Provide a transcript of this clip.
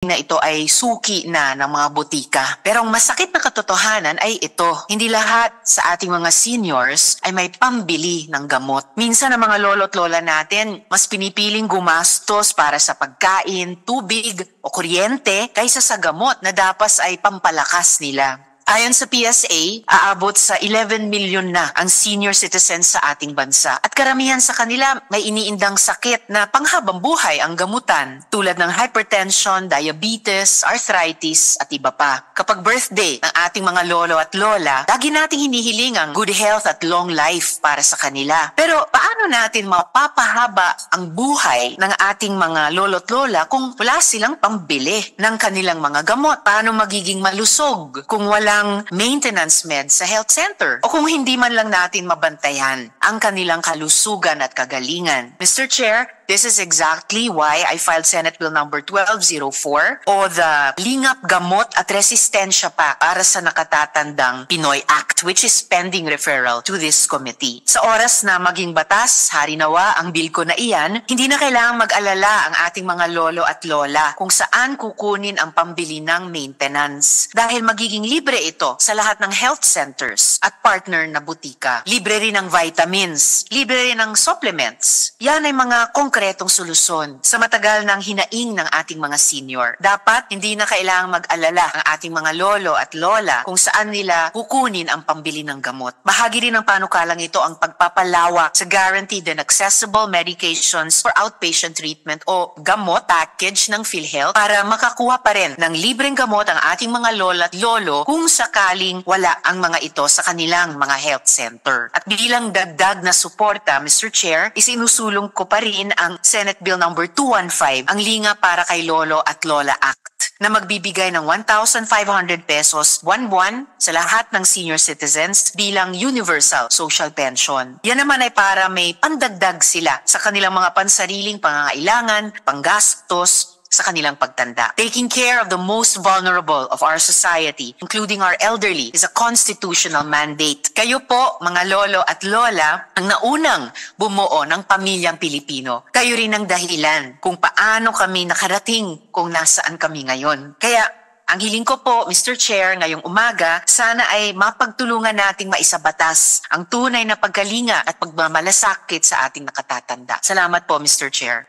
na ito ay suki na ng mga butika. Pero ang masakit na katotohanan ay ito. Hindi lahat sa ating mga seniors ay may pambili ng gamot. Minsan ang mga lolo't lola natin mas pinipiling gumastos para sa pagkain, tubig o kuryente kaysa sa gamot na dapat ay pampalakas nila. Ayon sa PSA, aabot sa 11 million na ang senior citizens sa ating bansa. At karamihan sa kanila may iniindang sakit na panghabang buhay ang gamutan tulad ng hypertension, diabetes, arthritis at iba pa. Kapag birthday ng ating mga lolo at lola, lagi nating hinihiling ang good health at long life para sa kanila. Pero paano natin mapapahaba ang buhay ng ating mga lolo at lola kung wala silang pambili ng kanilang mga gamot? Paano magiging malusog kung walang maintenance med sa health center o kung hindi man lang natin mabantayan ang kanilang kalusugan at kagalingan? Mr. Chair, this is exactly why I filed Senate Bill number 1204 o the Lingap Gamot at Resistensya pa para sa nakatatandang Pinoy Act, which is pending referral to this committee. Sa oras na maging batas, harinawa ang bill ko na iyan, hindi na kailangang mag-alala ang ating mga lolo at lola kung saan kukunin ang pambili ng maintenance dahil magiging libre ito sa lahat ng health centers at partner na butika. Libre rin ang vitamins, libre rin ang supplements. Yan ay mga konkretong solusyon sa matagal ng hinaing ng ating mga senior. Dapat hindi na kailangang mag-alala ang ating mga lolo at lola kung saan nila kukunin ang pambili ng gamot. Bahagi rin ng panukalang ito ang pagpapalawak sa guaranteed and accessible medications for outpatient treatment o gamot package ng PhilHealth para makakuha pa rin ng libreng gamot ang ating mga lola at lolo kung sakaling wala ang mga ito sa kanilang mga health center. At bilang dagdag na suporta, Mr. Chair, isinusulong ko pa rin ang Senate Bill number 215, ang Linga para kay Lolo at Lola Act, na magbibigay ng 1,500 pesos buwan-buwan sa lahat ng senior citizens bilang universal social pension. Yan naman ay para may pandagdag sila sa kanilang mga pansariling pangangailangan, panggastos, sa kanilang pagtanda. Taking care of the most vulnerable of our society, including our elderly, is a constitutional mandate. Kayo po, mga lolo at lola, ang naunang bumuo ng pamilyang Pilipino. Kayo rin ang dahilan kung paano kami nakarating kung nasaan kami ngayon. Kaya, ang hiling ko po, Mr. Chair, ngayong umaga, sana ay mapagtulungan nating maisabatas ang tunay na pagkalinga at pagmamalasakit sa ating nakatatanda. Salamat po, Mr. Chair.